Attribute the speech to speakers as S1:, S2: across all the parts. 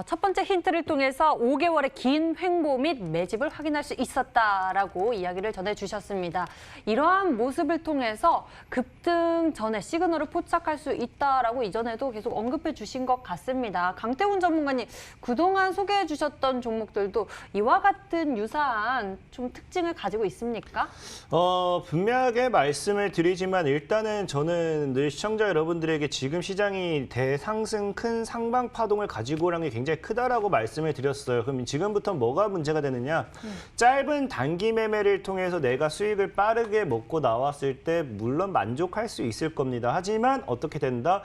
S1: 첫 번째 힌트를 통해서 5개월의 긴 횡보 및 매집을 확인할 수 있었다라고 이야기를 전해주셨습니다. 이러한 모습을 통해서 급등 전에 시그널을 포착할 수 있다라고 이전에도 계속 언급해 주신 것 같습니다. 강태훈 전문가님, 그동안 소개해 주셨던 종목들도 이와 같은 유사한 좀 특징을 가지고 있습니까?
S2: 분명하게 말씀을 드리지만 일단은 저는 늘 시청자 여러분들에게 지금 시장이 대상승 큰 상방 파동을 가지고 오라는 게 굉장히 크다라고 말씀을 드렸어요. 그럼 지금부터 뭐가 문제가 되느냐? 짧은 단기 매매를 통해서 내가 수익을 빠르게 먹고 나왔을 때 물론 만족할 수 있을 겁니다. 하지만 어떻게 된다?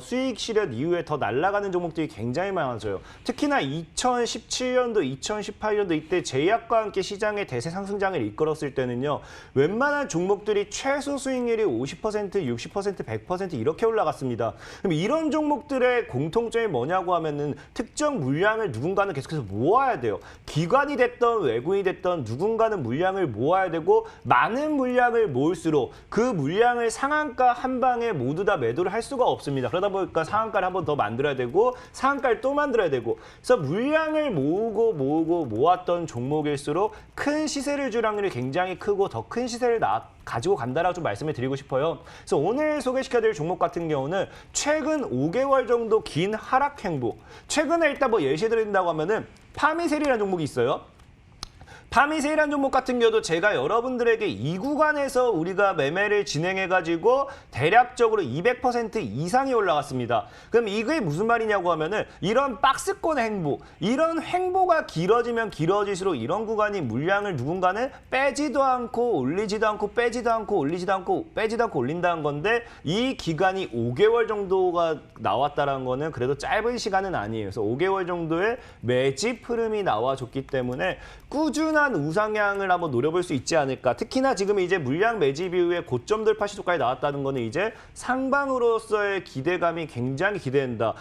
S2: 수익 실현 이후에 더 날아가는 종목들이 굉장히 많아져요. 특히나 2017년도, 2018년도 이때 제약과 함께 시장의 대세 상승장을 이끌었을 때는요. 웬만한 종목들이 최소 수익률이 50%, 60%, 100% 이렇게 올라갔습니다. 그럼 이런 종목들의 공통점이 뭐냐고 하면은 특정 물량을 누군가는 계속해서 모아야 돼요. 기관이 됐던 외국인이 됐던 누군가는 물량을 모아야 되고 많은 물량을 모을수록 그 물량을 상한가 한 방에 모두 다 매도를 할 수가 없습니다. 그러다 보니까 상한가를 한 번 더 만들어야 되고 상한가를 또 만들어야 되고 그래서 물량을 모으고 모았던 종목일수록 큰 시세를 줄 확률이 굉장히 크고 더 큰 시세를 가지고 간다라고 좀 말씀을 드리고 싶어요. 그래서 오늘 소개시켜드릴 종목 같은 경우는 최근 5개월 정도 긴 하락 행보. 최근에 일단 뭐 예시드린다고 하면은 파미셀이라는 종목이 있어요. 파미세이라는 종목 같은 경우도 제가 여러분들에게 이 구간에서 우리가 매매를 진행해가지고 대략적으로 200% 이상이 올라갔습니다. 그럼 이게 무슨 말이냐고 하면은 이런 박스권 행보, 이런 행보가 길어지면 길어질수록 이런 구간이 물량을 누군가는 빼지도 않고 올리지도 않고 빼지도 않고 올리지도 않고 빼지도 않고 올린다는 건데 이 기간이 5개월 정도가 나왔다는 거는 그래도 짧은 시간은 아니에요. 그래서 5개월 정도의 매집 흐름이 나와줬기 때문에 꾸준한 우상향을 한번 노려볼 수 있지 않을까. 특히나 지금 이제 물량 매집 이후에 고점 돌파 시도까지 나왔다는 거는 이제 상방으로서의 기대감이 굉장히 기대된다.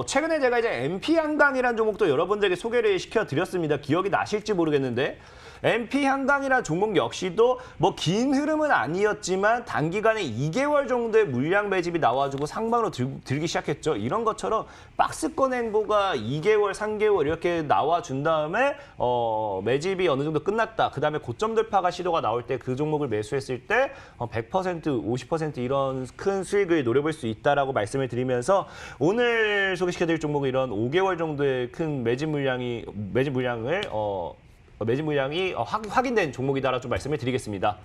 S2: 최근에 제가 이제 MP 한강이라는 종목도 여러분들에게 소개를 시켜드렸습니다. 기억이 나실지 모르겠는데 MP 한강이라는 종목 역시도 뭐 긴 흐름은 아니었지만 단기간에 2개월 정도의 물량 매집이 나와주고 상방으로 들기 시작했죠. 이런 것처럼 박스권 행보가 2개월, 3개월 이렇게 나와준 다음에 매집이 어느 정도 끝났다. 그다음에 고점 돌파가 시도가 나올 때 그 종목을 매수했을 때 100%, 50% 이런 큰 수익을 노려볼 수 있다라고 말씀을 드리면서 오늘 소개시켜드릴 종목은 이런 5개월 정도의 큰 매집 물량이 확인된 종목이다라고 좀 말씀을 드리겠습니다.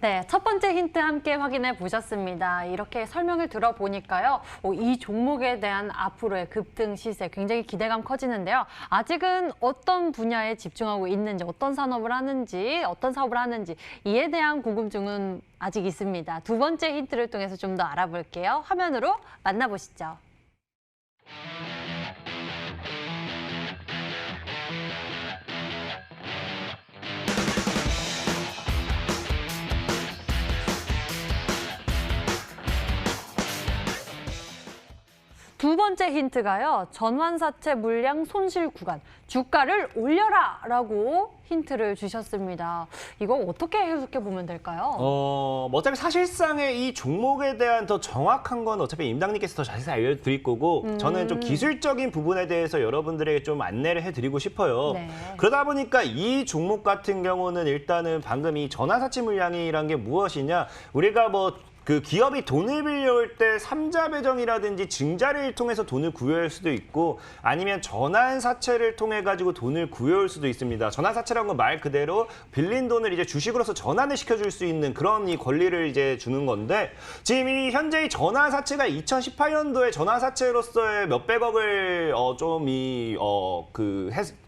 S1: 네, 첫 번째 힌트 함께 확인해 보셨습니다. 이렇게 설명을 들어보니까요. 이 종목에 대한 앞으로의 급등 시세 굉장히 기대감 커지는데요. 아직은 어떤 분야에 집중하고 있는지, 어떤 산업을 하는지, 어떤 사업을 하는지 이에 대한 궁금증은 아직 있습니다. 두 번째 힌트를 통해서 좀 더 알아볼게요. 화면으로 만나보시죠. 두 번째 힌트가요. 전환사채 물량 손실 구간, 주가를 올려라 라고 힌트를 주셨습니다. 이거 어떻게 해석해 보면 될까요?
S2: 어차피 사실상의 이 종목에 대한 더 정확한 건 어차피 임당님께서 더 자세히 알려드릴 거고 저는 좀 기술적인 부분에 대해서 여러분들에게 좀 안내를 해드리고 싶어요.
S1: 네.
S2: 그러다 보니까 이 종목 같은 경우는 일단은 방금 이 전환사채 물량이란 게 무엇이냐. 우리가 그 기업이 돈을 빌려올 때 삼자 배정이라든지 증자를 통해서 돈을 구해올 수도 있고 아니면 전환사채를 통해 가지고 돈을 구해올 수도 있습니다. 전환사채라는 건 말 그대로 빌린 돈을 이제 주식으로서 전환을 시켜줄 수 있는 그런 이 권리를 이제 주는 건데 지금 이 현재 이 전환사채가 2018년도에 전환사채로서의 몇백억을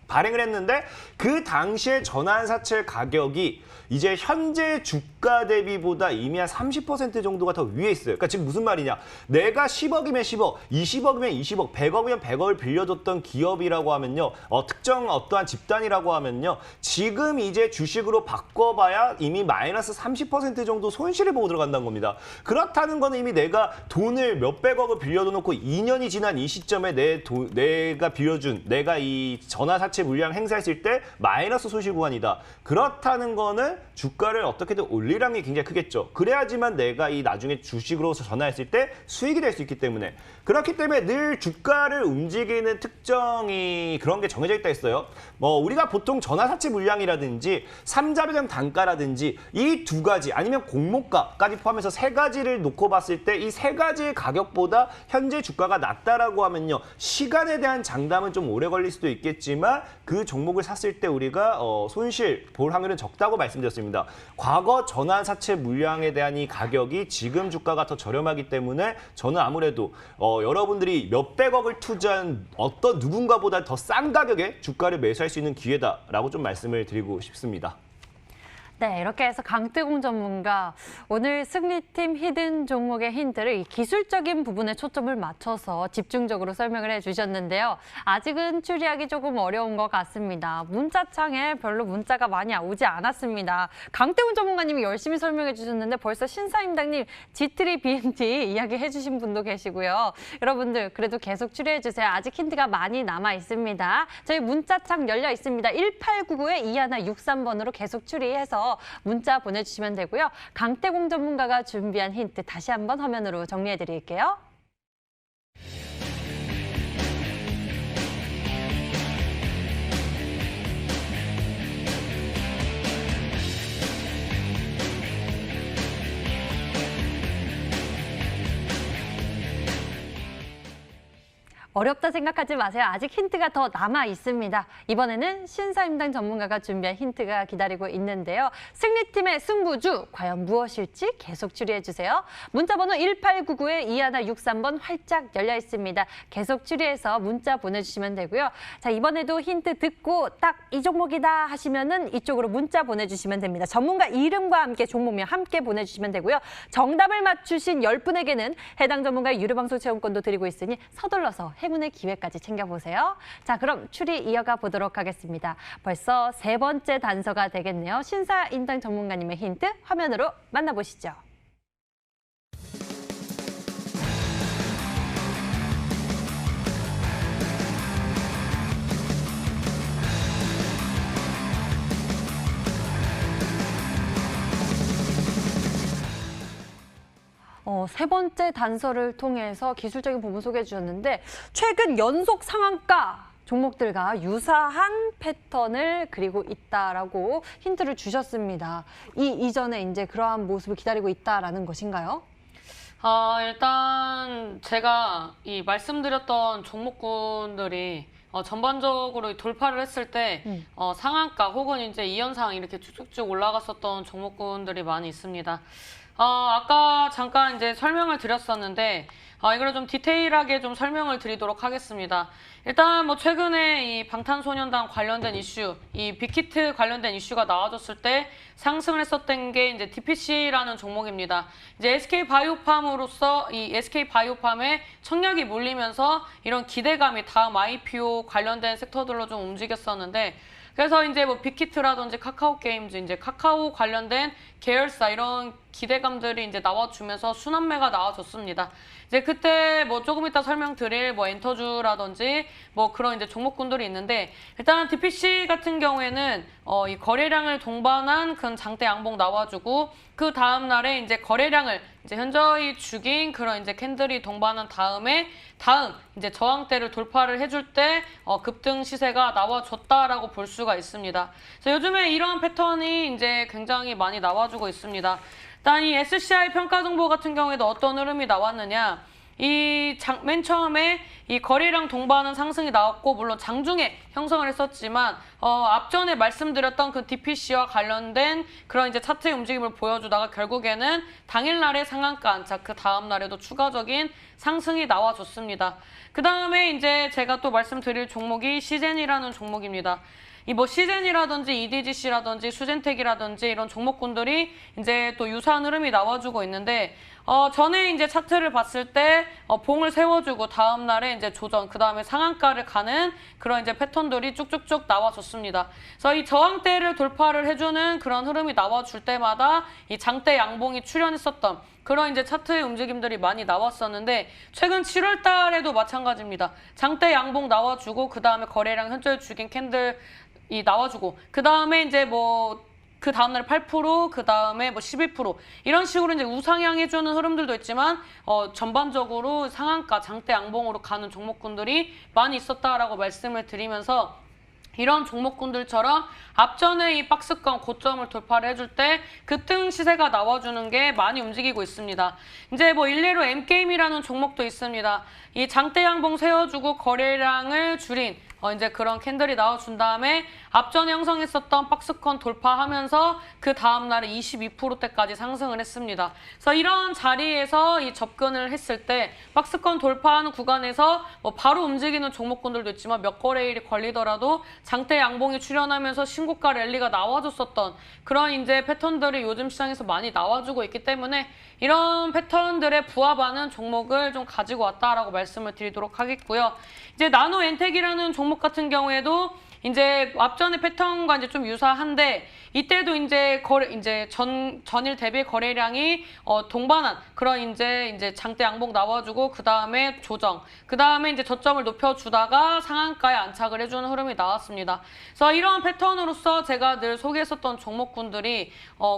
S2: 발행을 했는데 그 당시에 전환사채 가격이 이제 현재 주가 대비보다 이미 한 30% 정도가 더 위에 있어요. 그러니까 지금 무슨 말이냐. 내가 10억이면 10억, 20억이면 20억, 100억이면 100억을 빌려줬던 기업이라고 하면요. 특정 어떠한 집단이라고 하면요. 지금 이제 주식으로 바꿔봐야 이미 마이너스 30% 정도 손실을 보고 들어간다는 겁니다. 그렇다는 거는 이미 내가 돈을 몇백억을 빌려놓고 2년이 지난 이 시점에 내가 빌려준, 내가 이 전환사채 전환사채 물량 행사했을 때 마이너스 손실 구간이다. 그렇다는 거는 주가를 어떻게든 올리라는 게 굉장히 크겠죠. 그래야지만 내가 이 나중에 주식으로 전환했을 때 수익이 될 수 있기 때문에. 그렇기 때문에 늘 주가를 움직이는 특정이 그런 게 정해져 있다 했어요. 뭐 우리가 보통 전환사채 물량이라든지 삼자배당 단가라든지 이 두 가지 아니면 공모가까지 포함해서 세 가지를 놓고 봤을 때 이 세 가지의 가격보다 현재 주가가 낮다라고 하면요. 시간에 대한 장담은 좀 오래 걸릴 수도 있겠지만 그 종목을 샀을 때 우리가 손실 볼 확률은 적다고 말씀드렸습니다. 과거 전환사채 물량에 대한 이 가격이 지금 주가가 더 저렴하기 때문에 저는 아무래도 여러분들이 몇백억을 투자한 어떤 누군가보다 더 싼 가격에 주가를 매수할 수 있는 기회다라고 좀 말씀을 드리고 싶습니다.
S1: 네, 이렇게 해서 강뜨공 전문가 오늘 승리팀 히든 종목의 힌트를 이 기술적인 부분에 초점을 맞춰서 집중적으로 설명을 해주셨는데요. 아직은 추리하기 조금 어려운 것 같습니다. 문자창에 별로 문자가 많이 오지 않았습니다. 강뜨공 전문가님이 열심히 설명해 주셨는데 벌써 신사임당님 G3 BNT 이야기해 주신 분도 계시고요. 여러분들 그래도 계속 추리해 주세요. 아직 힌트가 많이 남아 있습니다. 저희 문자창 열려 있습니다. 1899-2163번으로 계속 추리해서 문자 보내주시면 되고요. 강태공 전문가가 준비한 힌트 다시 한번 화면으로 정리해 드릴게요. 어렵다 생각하지 마세요. 아직 힌트가 더 남아 있습니다. 이번에는 신사임당 전문가가 준비한 힌트가 기다리고 있는데요. 승리팀의 승부주 과연 무엇일지 계속 추리해 주세요. 문자번호 1899-2163번 활짝 열려 있습니다. 계속 추리해서 문자 보내주시면 되고요. 자, 이번에도 힌트 듣고 딱 이 종목이다 하시면은 이쪽으로 문자 보내주시면 됩니다. 전문가 이름과 함께 종목명 함께 보내주시면 되고요. 정답을 맞추신 10분에게는 해당 전문가의 유료방송 체험권도 드리고 있으니 서둘러서 행운의 기회까지 챙겨보세요. 자, 그럼 추리 이어가 보도록 하겠습니다. 벌써 세 번째 단서가 되겠네요. 신사임당 전문가님의 힌트 화면으로 만나보시죠. 세 번째 단서를 통해서 기술적인 부분 소개해 주셨는데 최근 연속 상한가 종목들과 유사한 패턴을 그리고 있다라고 힌트를 주셨습니다. 이전에 이제 그러한 모습을 기다리고 있다라는 것인가요?
S3: 일단 제가 이 말씀드렸던 종목군들이 전반적으로 돌파를 했을 때 상한가 혹은 이제 이연상 이렇게 쭉쭉쭉 올라갔었던 종목군들이 많이 있습니다. 아까 잠깐 이제 설명을 드렸었는데 이걸 좀 디테일하게 좀 설명을 드리도록 하겠습니다. 일단 뭐 최근에 이 방탄소년단 관련된 이슈, 이 빅히트 관련된 이슈가 나와줬을 때 상승을 했었던 게 이제 DPC라는 종목입니다. 이제 SK바이오팜으로서 이 SK바이오팜에 청약이 몰리면서 이런 기대감이 다음 IPO 관련된 섹터들로 좀 움직였었는데 그래서 이제 뭐 빅히트라든지 카카오 게임즈, 이제 카카오 관련된 계열사 이런 기대감들이 이제 나와주면서 순환매가 나와줬습니다. 이제 그때 뭐 조금 이따 설명드릴 뭐 엔터주라든지 뭐 그런 이제 종목군들이 있는데 일단 DPC 같은 경우에는 이 거래량을 동반한 큰 장대 양봉 나와주고 그 다음 날에 이제 거래량을 이제 현저히 죽인 그런 이제 캔들이 동반한 다음에 다음 이제 저항대를 돌파를 해줄 때 급등 시세가 나와줬다라고 볼 수가 있습니다. 그래서 요즘에 이런 패턴이 이제 굉장히 많이 나와주고 있습니다. 일단 이 SCI 평가 정보 같은 경우에도 어떤 흐름이 나왔느냐? 맨 처음에 이 거래량 동반한 상승이 나왔고 물론 장중에 형성을 했었지만 앞전에 말씀드렸던 그 DPC와 관련된 그런 이제 차트의 움직임을 보여주다가 결국에는 당일날의 상한가 안착 그 다음 날에도 추가적인 상승이 나와줬습니다. 그 다음에 이제 제가 또 말씀드릴 종목이 시젠이라는 종목입니다. 이 뭐 시젠이라든지 EDGC라든지 수젠텍이라든지 이런 종목군들이 이제 또 유사한 흐름이 나와주고 있는데 전에 이제 차트를 봤을 때 봉을 세워주고 다음 날에 이제 조정, 그 다음에 상한가를 가는 그런 이제 패턴들이 쭉쭉쭉 나와줬습니다. 그래서 이 저항대를 돌파를 해주는 그런 흐름이 나와줄 때마다 이 장대 양봉이 출현했었던 그런 이제 차트의 움직임들이 많이 나왔었는데 최근 7월 달에도 마찬가지입니다. 장대 양봉 나와주고 그 다음에 거래량 현저히 죽인 캔들이 나와주고 그 다음에 이제 그 다음날 8%, 그 다음에 12% 이런 식으로 이제 우상향해주는 흐름들도 있지만 전반적으로 상한가 장대 양봉으로 가는 종목군들이 많이 있었다라고 말씀을 드리면서 이런 종목군들처럼 앞전에 이 박스권 고점을 돌파를 해줄 때 급등 시세가 나와주는 게 많이 움직이고 있습니다. 이제 일례로 M게임이라는 종목도 있습니다. 이 장대 양봉 세워주고 거래량을 줄인 이제 그런 캔들이 나와준 다음에 앞전에 형성했었던 박스권 돌파하면서 그 다음날에 22%대까지 상승을 했습니다. 그래서 이런 자리에서 이 접근을 했을 때 박스권 돌파하는 구간에서 바로 움직이는 종목군들도 있지만 몇 거래일이 걸리더라도 장대 양봉이 출현하면서 신고가 랠리가 나와줬었던 그런 이제 패턴들이 요즘 시장에서 많이 나와주고 있기 때문에 이런 패턴들에 부합하는 종목을 좀 가지고 왔다라고 말씀을 드리도록 하겠고요. 이제 나노엔텍이라는 종목 같은 경우에도 이제 앞전의 패턴과 이제 좀 유사한데 이때도 이제 전일 대비 거래량이 동반한 그런 이제 장대 양봉 나와주고 그 다음에 조정, 그 다음에 이제 저점을 높여주다가 상한가에 안착을 해주는 흐름이 나왔습니다. 그래서 이런 패턴으로서 제가 늘 소개했었던 종목군들이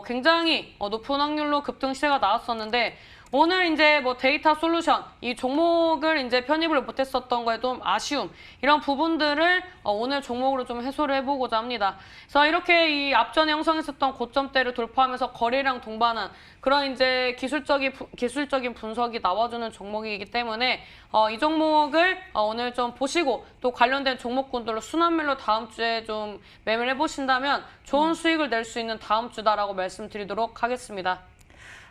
S3: 굉장히 높은 확률로 급등 시세가 나왔었는데. 오늘 이제 데이터 솔루션 이 종목을 이제 편입을 못했었던 거에 좀 아쉬움 이런 부분들을 오늘 종목으로 좀 해소를 해보고자 합니다. 그래서 이렇게 이 앞전에 형성했었던 고점대를 돌파하면서 거래량 동반한 그런 이제 기술적인 분석이 나와주는 종목이기 때문에 이 종목을 오늘 좀 보시고 또 관련된 종목군들로 순환매로 다음 주에 좀 매매를 해보신다면 좋은 수익을 낼 수 있는 다음 주다라고 말씀드리도록 하겠습니다.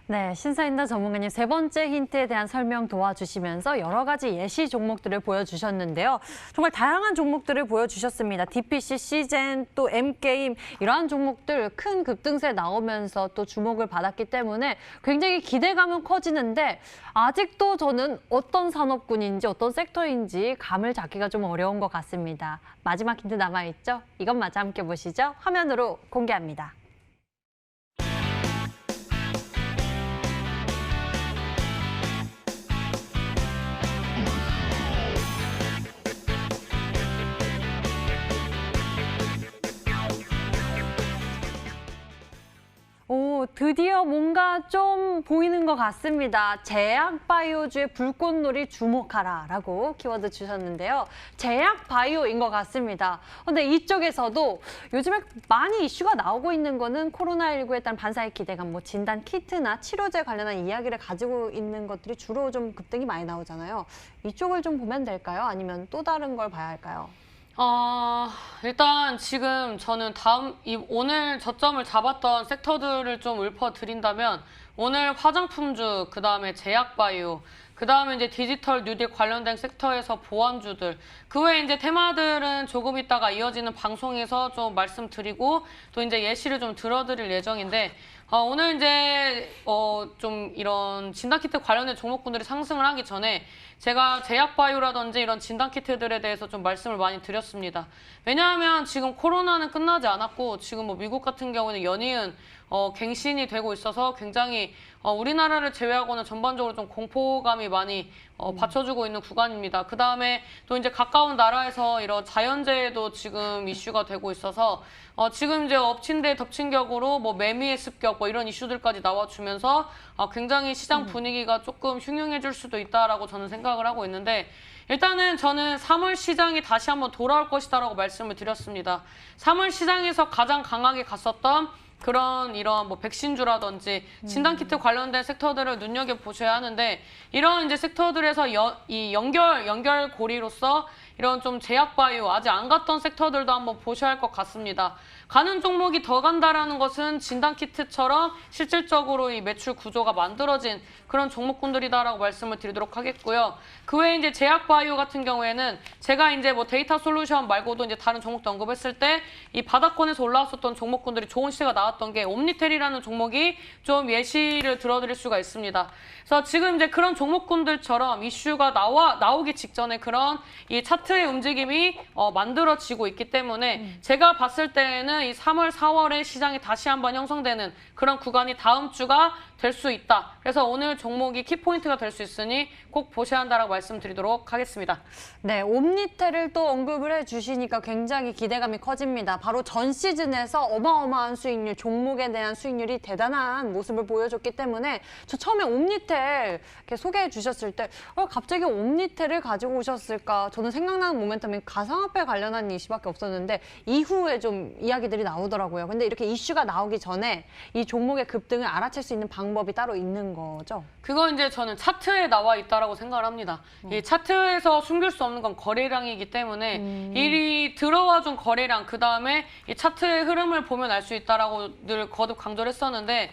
S1: 네, 신사임당 전문가님 세 번째 힌트에 대한 설명 도와주시면서 여러 가지 예시 종목들을 보여주셨는데요. 정말 다양한 종목들을 보여주셨습니다. DPC, 시젠, 또 M게임 이러한 종목들 큰 급등세 나오면서 또 주목을 받았기 때문에 굉장히 기대감은 커지는데 아직도 저는 어떤 산업군인지 어떤 섹터인지 감을 잡기가 좀 어려운 것 같습니다. 마지막 힌트 남아있죠? 이것 마저 함께 보시죠. 화면으로 공개합니다. 드디어 뭔가 좀 보이는 것 같습니다. 제약바이오주의 불꽃놀이 주목하라라고 키워드 주셨는데요. 제약바이오인 것 같습니다. 근데 이쪽에서도 요즘에 많이 이슈가 나오고 있는 거는 코로나19에 따른 반사의 기대감, 진단 키트나 치료제 관련한 이야기를 가지고 있는 것들이 주로 좀 급등이 많이 나오잖아요. 이쪽을 좀 보면 될까요? 아니면 또 다른 걸 봐야 할까요?
S3: 일단 지금 저는 오늘 저점을 잡았던 섹터들을 좀 읊어드린다면 오늘 화장품주, 그 다음에 제약바이오, 그 다음에 이제 디지털 뉴딜 관련된 섹터에서 보완주들, 그 외에 이제 테마들은 조금 있다가 이어지는 방송에서 좀 말씀드리고 또 이제 예시를 좀 들어드릴 예정인데 오늘 이제 좀 이런 진단키트 관련된 종목군들이 상승을 하기 전에 제가 제약바이오라든지 이런 진단키트들에 대해서 좀 말씀을 많이 드렸습니다. 왜냐하면 지금 코로나는 끝나지 않았고 지금 미국 같은 경우는 연이은 갱신이 되고 있어서 굉장히 우리나라를 제외하고는 전반적으로 좀 공포감이 많이 받쳐주고 있는 구간입니다. 그 다음에 또 이제 가까운 나라에서 이런 자연재해도 지금 이슈가 되고 있어서 지금 이제 엎친 데 덮친 격으로 매미의 습격 이런 이슈들까지 나와주면서 굉장히 시장 분위기가 조금 흉흉해질 수도 있다라고 저는 생각을 하고 있는데 일단은 저는 3월 시장이 다시 한번 돌아올 것이다라고 말씀을 드렸습니다. 3월 시장에서 가장 강하게 갔었던 그런 이런 백신주라든지 진단키트 관련된 섹터들을 눈여겨보셔야 하는데 이런 이제 섹터들에서 이 연결고리로서 이런 좀 제약바이오 아직 안 갔던 섹터들도 한번 보셔야 할 것 같습니다. 가는 종목이 더 간다라는 것은 진단키트처럼 실질적으로 이 매출 구조가 만들어진 그런 종목군들이다라고 말씀을 드리도록 하겠고요. 그 외에 이제 제약바이오 같은 경우에는 제가 이제 뭐 데이터 솔루션 말고도 이제 다른 종목도 언급했을 때 이 바닥권에서 올라왔었던 종목군들이 좋은 시세가 나왔던 게 옴니텔이라는 종목이 좀 예시를 들어드릴 수가 있습니다. 그래서 지금 이제 그런 종목군들처럼 이슈가 나오기 직전에 그런 이 차트의 움직임이 만들어지고 있기 때문에 제가 봤을 때는 이 3월, 4월에 시장이 다시 한번 형성되는 그런 구간이 다음 주가 될 수 있다. 그래서 오늘 종목이 키포인트가 될 수 있으니 꼭 보셔야 한다라고 말씀드리도록 하겠습니다.
S1: 네, 옴니텔을 또 언급을 해주시니까 굉장히 기대감이 커집니다. 바로 전 시즌에서 어마어마한 수익률, 종목에 대한 수익률이 대단한 모습을 보여줬기 때문에 저 처음에 옴니텔 이렇게 소개해 주셨을 때 갑자기 옴니텔을 가지고 오셨을까? 저는 생각나는 모멘텀이 가상화폐 관련한 이슈밖에 없었는데 이후에 좀 이야기들이 나오더라고요. 근데 이렇게 이슈가 나오기 전에 이 종목의 급등을 알아챌 수 있는 방법이 따로 있는 거죠?
S3: 그거 이제 저는 차트에 나와 있다라고 생각을 합니다. 이 차트에서 숨길 수 없는 건 거래량이기 때문에 이 들어와 준 거래량, 그 다음에 이 차트의 흐름을 보면 알 수 있다라고 늘 거듭 강조를 했었는데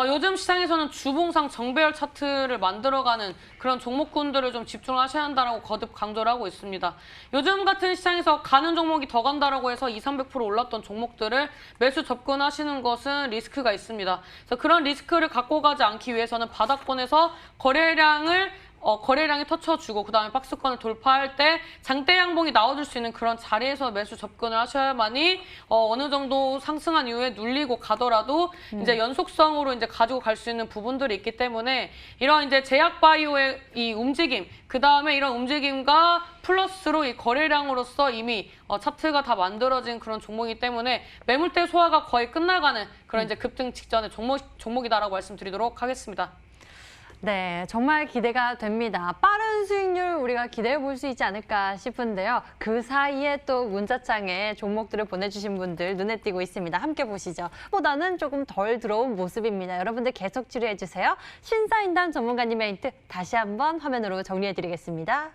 S3: 요즘 시장에서는 주봉상 정배열 차트를 만들어가는 그런 종목군들을 좀 집중하셔야 한다라고 거듭 강조를 하고 있습니다. 요즘 같은 시장에서 가는 종목이 더 간다라고 해서 200~300% 올랐던 종목들을 매수 접근하시는 것은 리스크가 있습니다. 그래서 그런 리스크를 갖고 가지 않기 위해서는 바닥권에서 거래량이 터쳐주고 그다음에 박스권을 돌파할 때 장대 양봉이 나와줄 수 있는 그런 자리에서 매수 접근을 하셔야만이 어느 정도 상승한 이후에 눌리고 가더라도 이제 연속성으로 이제 가지고 갈 수 있는 부분들이 있기 때문에 이런 이제 제약바이오의 이 움직임, 그다음에 이런 움직임과 플러스로 이 거래량으로서 이미 차트가 다 만들어진 그런 종목이기 때문에 매물대 소화가 거의 끝나가는 그런 이제 급등 직전의 종목이다라고 말씀드리도록 하겠습니다.
S1: 네, 정말 기대가 됩니다. 빠른 수익률 우리가 기대해 볼 수 있지 않을까 싶은데요. 그 사이에 또 문자창에 종목들을 보내주신 분들 눈에 띄고 있습니다. 함께 보시죠. 보다는 조금 덜 들어온 모습입니다. 여러분들 계속 주의해 주세요. 신사인단 전문가님의 힌트 다시 한번 화면으로 정리해 드리겠습니다.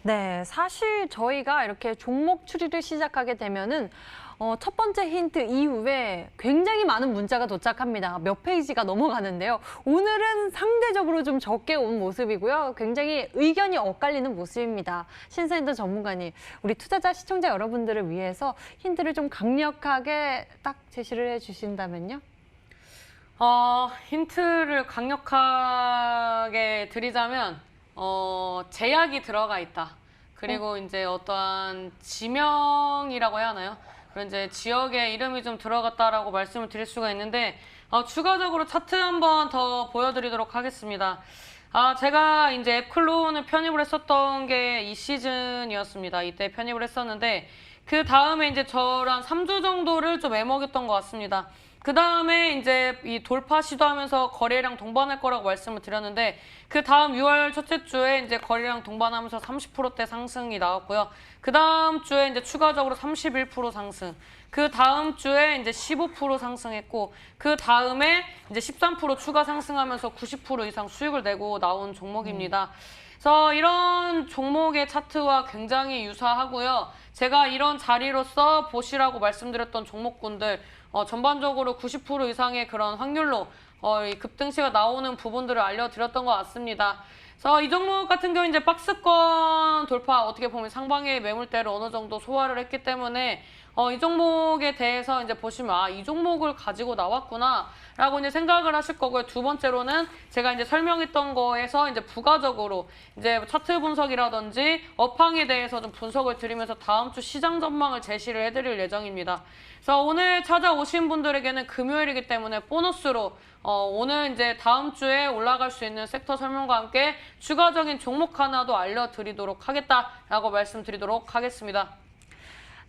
S1: 네, 사실 저희가 이렇게 종목 추리를 시작하게 되면은 첫 번째 힌트 이후에 굉장히 많은 문자가 도착합니다. 몇 페이지가 넘어가는데요. 오늘은 상대적으로 좀 적게 온 모습이고요. 굉장히 의견이 엇갈리는 모습입니다. 신사인더 전문가님, 우리 투자자, 시청자 여러분들을 위해서 힌트를 좀 강력하게 딱 제시를 해주신다면요?
S3: 힌트를 강력하게 드리자면 제약이 들어가 있다. 그리고 이제 어떠한 지명이라고 해야 하나요? 그런 이제 지역의 이름이 좀 들어갔다라고 말씀을 드릴 수가 있는데 추가적으로 차트 한번 더 보여드리도록 하겠습니다. 제가 이제 앱클론을 편입을 했었던 게 이 시즌이었습니다. 이때 편입을 했었는데 그 다음에 이제 저랑 3주 정도를 좀 애먹였던 것 같습니다. 그 다음에 이제 이 돌파 시도하면서 거래량 동반할 거라고 말씀을 드렸는데 그 다음 6월 첫째 주에 이제 거래량 동반하면서 30%대 상승이 나왔고요. 그 다음 주에 이제 추가적으로 31% 상승. 그 다음 주에 이제 15% 상승했고 그 다음에 이제 13% 추가 상승하면서 90% 이상 수익을 내고 나온 종목입니다. 그래서 이런 종목의 차트와 굉장히 유사하고요. 제가 이런 자리로서 보시라고 말씀드렸던 종목군들 전반적으로 90% 이상의 그런 확률로 이 급등시가 나오는 부분들을 알려드렸던 것 같습니다. 그래서 이 종목 같은 경우 이제 박스권 돌파 어떻게 보면 상방의 매물대를 어느 정도 소화를 했기 때문에 이 종목에 대해서 이제 보시면 이 종목을 가지고 나왔구나라고 이제 생각을 하실 거고요. 두 번째로는 제가 이제 설명했던 거에서 이제 부가적으로 이제 차트 분석이라든지 업황에 대해서 좀 분석을 드리면서 다음 주 시장 전망을 제시를 해드릴 예정입니다. 그래서 오늘 찾아오신 분들에게는 금요일이기 때문에 보너스로 오늘 이제 다음 주에 올라갈 수 있는 섹터 설명과 함께 추가적인 종목 하나도 알려드리도록 하겠다라고 말씀드리도록 하겠습니다.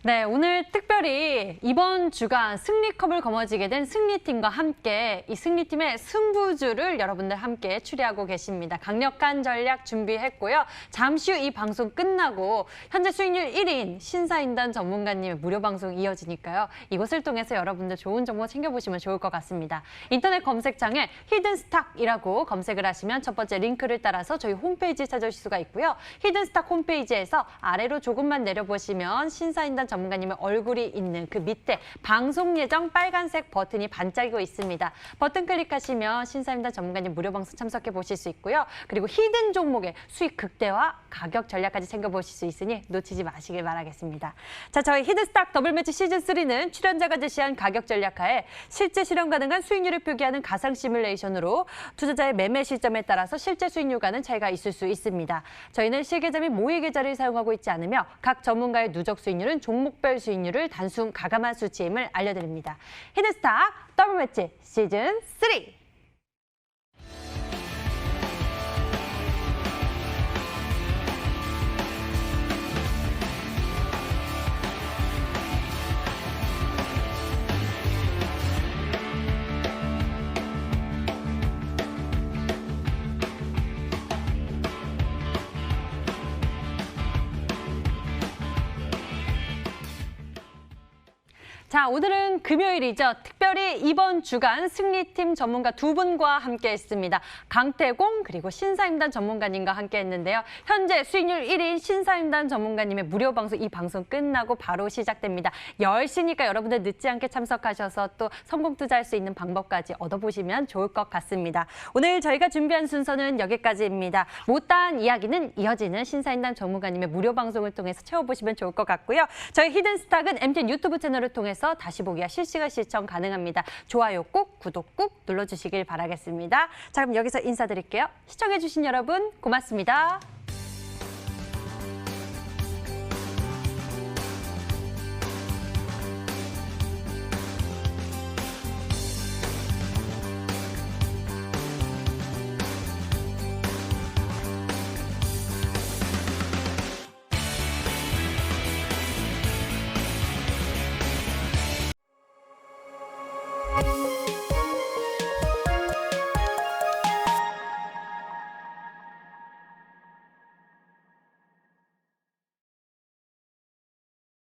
S1: 네, 오늘 특별히 이번 주간 승리컵을 거머쥐게 된 승리팀과 함께 이 승리팀의 승부주를 여러분들 함께 추리하고 계십니다. 강력한 전략 준비했고요. 잠시 후 이 방송 끝나고 현재 수익률 1위인 신사임당 전문가님의 무료 방송 이어지니까요. 이것을 통해서 여러분들 좋은 정보 챙겨보시면 좋을 것 같습니다. 인터넷 검색창에 히든스탁이라고 검색을 하시면 첫 번째 링크를 따라서 저희 홈페이지 찾아오실 수가 있고요. 히든스탁 홈페이지에서 아래로 조금만 내려보시면 신사임당 전문가님의 얼굴이 있는 그 밑에 방송 예정 빨간색 버튼이 반짝이고 있습니다. 버튼 클릭하시면 신사임당 전문가님 무료 방송 참석해 보실 수 있고요. 그리고 히든 종목의 수익 극대화, 가격 전략까지 챙겨보실 수 있으니 놓치지 마시길 바라겠습니다. 자, 저희 히든스탁 더블매치 시즌3는 출연자가 제시한 가격 전략하에 실제 실현 가능한 수익률을 표기하는 가상 시뮬레이션으로 투자자의 매매 시점에 따라서 실제 수익률과는 차이가 있을 수 있습니다. 저희는 실계좌 및 모의 계좌를 사용하고 있지 않으며 각 전문가의 누적 수익률은 종목별 수익률을 단순 가감한 수치임을 알려드립니다. 히든스탁 더블매치 시즌3! 자, 오늘은 금요일이죠. 특별히 이번 주간 승리팀 전문가 두 분과 함께했습니다. 강태공 그리고 신사임당 전문가님과 함께했는데요. 현재 수익률 1위인 신사임당 전문가님의 무료 방송, 이 방송 끝나고 바로 시작됩니다. 10시니까 여러분들 늦지 않게 참석하셔서 또 성공 투자할 수 있는 방법까지 얻어보시면 좋을 것 같습니다. 오늘 저희가 준비한 순서는 여기까지입니다. 못다한 이야기는 이어지는 신사임당 전문가님의 무료 방송을 통해서 채워보시면 좋을 것 같고요. 저희 히든스탁은 MTN 유튜브 채널을 통해서 다시 보기와 실시간 시청 가능합니다. 좋아요 꼭, 구독 꼭 눌러주시길 바라겠습니다. 자, 그럼 여기서 인사드릴게요. 시청해주신 여러분 고맙습니다.